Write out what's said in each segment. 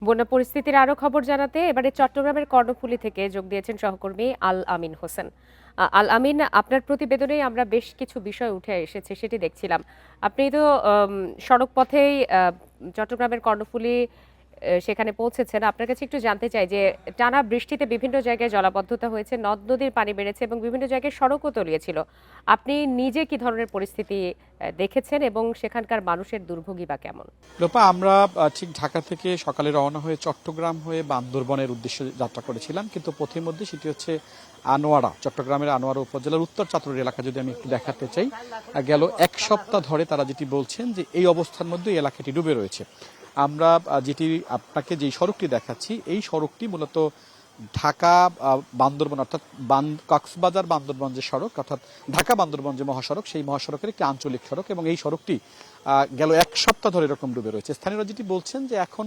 বন্যা পরিস্থিতির আরো খবর জানাতে এবারে চট্টগ্রামের কর্ণফুলী থেকে যোগ দিয়েছেন সহকর্মী আল আমিন হোসেন। আল আমিন, আপনার প্রতিবেদনে আমরা বেশ কিছু বিষয় উঠে এসেছে সেটি দেখছিলাম। আপনি তো সড়ক পথেই চট্টগ্রামের কর্ণফুলী সেখানে পৌঁছেছেন। আপনার কাছে একটু জানতে চাই যে টানা বৃষ্টিতে বিভিন্ন জায়গায় জলাবদ্ধতা হয়েছে, নদ নদীর পানি বেড়েছে এবং বিভিন্ন জায়গায় সড়কও তলিয়েছিল। আপনি নিজে কি ধরনের পরিস্থিতি দেখেছেন এবং সেখানকার মানুষের দুর্ভোগই বা কেমন? লোপা, আমরা ঠিক ঢাকা থেকে সকালে রওনা হয়ে চট্টগ্রাম হয়ে বান্দরবনের উদ্দেশ্যে যাত্রা করেছিলাম, কিন্তু পথের মধ্যে সেটি হচ্ছে আনোয়ারা, চট্টগ্রামের আনোয়ারা উপজেলার উত্তর চাতুর এলাকা। যদি আমি একটু দেখাতে চাই, গেল এক সপ্তাহ ধরে তারা যেটি বলছেন যে এই অবস্থার মধ্যে এই এলাকাটি ডুবে রয়েছে। আমরা যেটি আপনাকে যেই সড়কটি দেখাচ্ছি, এই সড়কটি মূলত ঢাকা বান্দরবন অর্থাৎ কক্সবাজার বান্দরবন যে সড়ক, অর্থাৎ ঢাকা বান্দরবন যে মহাসড়ক, সেই মহাসড়কের একটি আঞ্চলিক সড়ক, এবং এই সড়কটি গেল এক সপ্তাহ ধরে এরকম ডুবে রয়েছে। স্থানীয়রা যেটি বলছেন যে এখন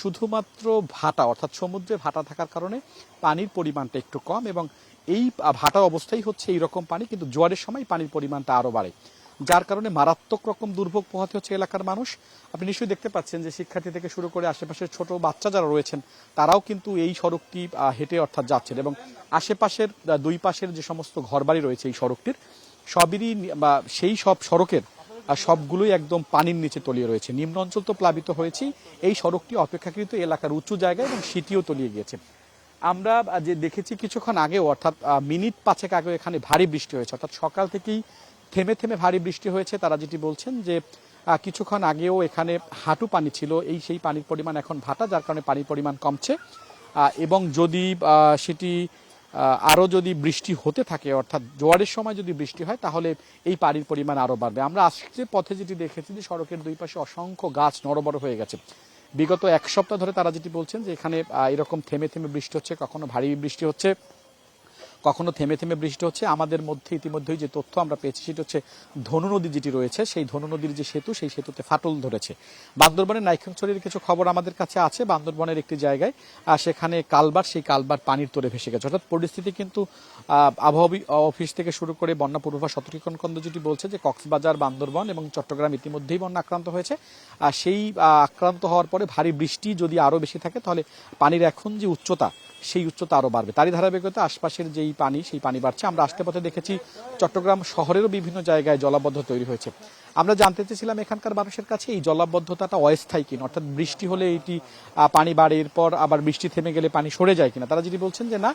শুধুমাত্র ভাটা অর্থাৎ সমুদ্রে ভাটা থাকার কারণে পানির পরিমাণটা একটু কম, এবং এই ভাটা অবস্থায় হচ্ছে এইরকম পানি, কিন্তু জোয়ারের সময় পানির পরিমাণটা আরও বাড়ে, যার কারণে মারাত্মক রকম দুর্ভোগ পোহাতে হচ্ছে এলাকার মানুষ। আপনি নিশ্চয়ই দেখতে পাচ্ছেন যে শিক্ষার্থী থেকে শুরু করে আশেপাশের ছোট বাচ্চা যারা রয়েছেন তারাও কিন্তু এই সড়কটি হেঁটে অর্থাৎ যাচ্ছেন, এবং আশেপাশের দুই পাশের যে সমস্ত ঘরবাড়ি রয়েছে এই সড়কটির সবেরই বা সেই সব সড়কের সবগুলোই একদম পানির নিচে তলিয়ে রয়েছে। নিম্ন অঞ্চল তো প্লাবিত হয়েছে, এই সড়কটি অপেক্ষাকৃত এলাকার উঁচু জায়গায় এবং সেটিও তলিয়ে গিয়েছে। আমরা যে দেখেছি কিছুক্ষণ আগেও, অর্থাৎ মিনিট পাঁচেক আগেও এখানে ভারী বৃষ্টি হয়েছে, অর্থাৎ সকাল থেকেই থেমে থেমে ভারী বৃষ্টি হয়েছে। তারা যেটি বলছেন যে কিছুক্ষণ আগেও এখানে হাঁটু পানি ছিল, সেই পানির পরিমাণ এখন ভাটা, যার কারণে পানির পরিমাণ কমছে, এবং যদি সেটি আরও যদি বৃষ্টি হতে থাকে অর্থাৎ জোয়ারের সময় যদি বৃষ্টি হয় তাহলে এই পানির পরিমাণ আরও বাড়বে। আমরা আসছে পথে যেটি দেখেছি যে সড়কের দুই পাশে অসংখ্য গাছ নড়বড় হয়ে গেছে। বিগত এক সপ্তাহ ধরে তারা যেটি বলছেন যে এখানে এরকম থেমে থেমে বৃষ্টি হচ্ছে, কখনো ভারী বৃষ্টি হচ্ছে, কখনো থেমে থেমে বৃষ্টি হচ্ছে। আমাদের মধ্যে ইতিমধ্যেই যে তথ্য আমরা পেয়েছি সেটা হচ্ছে ধনু নদী যেটি রয়েছে, সেই ধনু নদীর যে সেতু, সেই সেতুতে ফাটল ধরেছে। বান্দরবনের নাইক্ষ্যংছড়ির কিছু খবর আমাদের কাছে আছে, বান্দরবনের একটি জায়গায় সেখানে কালবার, সেই কালবার পানির তোরে ভেসে গেছে। অর্থাৎ পরিস্থিতি কিন্তু আবহাওয়া অফিস থেকে শুরু করে বন্যা পূর্বাভাস সতর্কীকরণ কেন্দ্র যেটি বলছে যে কক্সবাজার, বান্দরবন এবং চট্টগ্রাম ইতিমধ্যেই বন্যা আক্রান্ত হয়েছে। সেই আক্রান্ত হওয়ার পরে ভারী বৃষ্টি যদি আরও বেশি থাকে তাহলে পানির এখন যে উচ্চতা, সেই উচ্চতা আরও বাড়বে। তারই ধারাবাহিকতা আশপাশের যেই পানি, সেই পানি বাড়ছে। আমরা আসতে পথে দেখেছি চট্টগ্রাম শহরেরও বিভিন্ন জায়গায় জলাবদ্ধতা তৈরি হয়েছে। আমরা জানতে চেয়েছিলাম এখানকার মানুষের কাছে এই জলাবদ্ধতাটা অস্থায়ী কিনা, অর্থাৎ বৃষ্টি হলে এটি পানি বাড়ে, এরপর আবার বৃষ্টি থেমে গেলে পানি সরে যায় কিনা। তারা যেটি বলছেন যে না,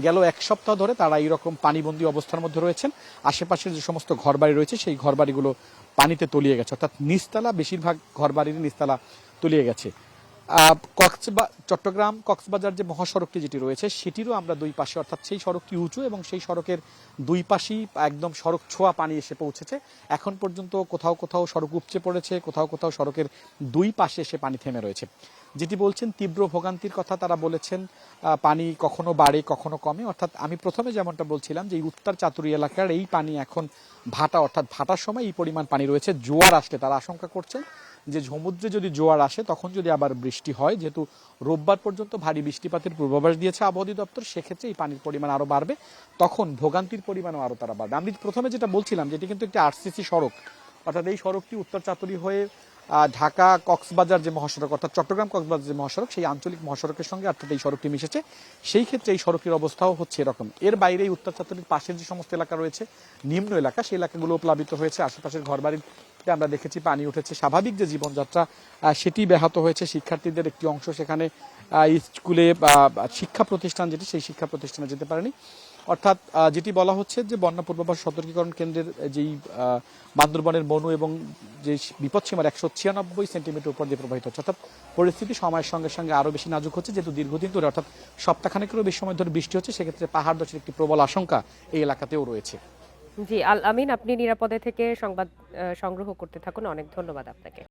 গেল এক সপ্তাহ ধরে তারা এইরকম পানিবন্দী অবস্থার মধ্যে রয়েছেন। আশেপাশের যে সমস্ত ঘরবাড়ি রয়েছে সেই ঘরবাড়িগুলো পানিতে তলিয়ে গেছে, অর্থাৎ নিচতলা, বেশিরভাগ ঘরবাড়ির নিচতলা তলিয়ে গেছে। চট্টগ্রাম কক্সবাজার যে মহাসড়কটি যেটি রয়েছে সেটিরও আমরা দুই পাশে, অর্থাৎ সেই সড়কটি উঁচু এবং সেই সড়কের দুই পাশেই একদম সড়ক ছোঁয়া পানি এসে পৌঁছেছে। এখন পর্যন্ত কোথাও কোথাও সড়ক উপচে পড়েছে, কোথাও কোথাও সড়কের দুই পাশে এসে পানি থেমে রয়েছে। যেটি বলছেন তীব্র ভোগান্তির কথা, তারা বলেছেন পানি কখনো বাড়ে কখনো কমে। অর্থাৎ আমি প্রথমে যেমনটা বলছিলাম যে এই উত্তর চাতুরী এলাকার এই পানি এখন ভাটা, অর্থাৎ ভাটার সময় এই পরিমাণ পানি রয়েছে। জোয়ার আসলে তারা আশঙ্কা করছেন যে সমুদ্রে যদি জোয়ার আসে তখন যদি আবার বৃষ্টি হয়, যেহেতু রোববার পর্যন্ত ভারী বৃষ্টিপাতের পূর্বাভাস দিয়েছে আবহাওয়া অধিদপ্তর, সেক্ষেত্রে এই পানির পরিমাণ আরও বাড়বে, তখন ভোগান্তির পরিমাণও আরও তারা বাড়বে। আমি প্রথমে যেটা বলছিলাম যেটি কিন্তু একটি আরসিসি সড়ক, অর্থাৎ এই সড়কটি উত্তর চাতুরী হয়ে ঢাকা কক্সবাজার যে মহাসড়ক, অর্থাৎ চট্টগ্রাম কক্সবাজার যে মহাসড়ক, সেই আঞ্চলিক মহাসড়কের সঙ্গে অর্থাৎ এই সড়কটি মিশেছে। সেই ক্ষেত্রে এই সড়কের অবস্থাও হচ্ছে এরকম। এর বাইরে উত্তর চাতুরীর পাশের যে সমস্ত এলাকা রয়েছে, নিম্ন এলাকা, সেই এলাকাগুলো প্লাবিত হয়েছে। আশেপাশের ঘরবাড়ির আমরা দেখেছি পানি উঠেছে, স্বাভাবিক যে জীবনযাত্রা সেটি ব্যাহত হয়েছে। শিক্ষার্থীদের একটি অংশ সেখানে স্কুলে শিক্ষা প্রতিষ্ঠান যেটি, সেই শিক্ষা প্রতিষ্ঠানে যেতে পারেনি। অর্থাৎ যেটি বলা হচ্ছে যে বন্যা পূর্বাভাস সতর্কীকরণ কেন্দ্রের যেই বান্দরবনের মনু এবং যে বিপদসীমার 196 সেন্টিমিটার উপর দিয়ে প্রবাহিত হচ্ছে, অর্থাৎ পরিস্থিতি সময়ের সঙ্গে সঙ্গে আরও বেশি নাজুক হচ্ছে, যেহেতু দীর্ঘদিন ধরে অর্থাৎ সপ্তাহখানেকেরও বেশি সময় ধরে বৃষ্টি হচ্ছে। সেক্ষেত্রে পাহাড় ধসের একটি প্রবল আশঙ্কা এই এলাকাতেও রয়েছে। জি, আল আমিন, আপনি নিরাপদে থেকে সংবাদ সংগ্রহ করতে থাকুন। অনেক ধন্যবাদ আপনাকে।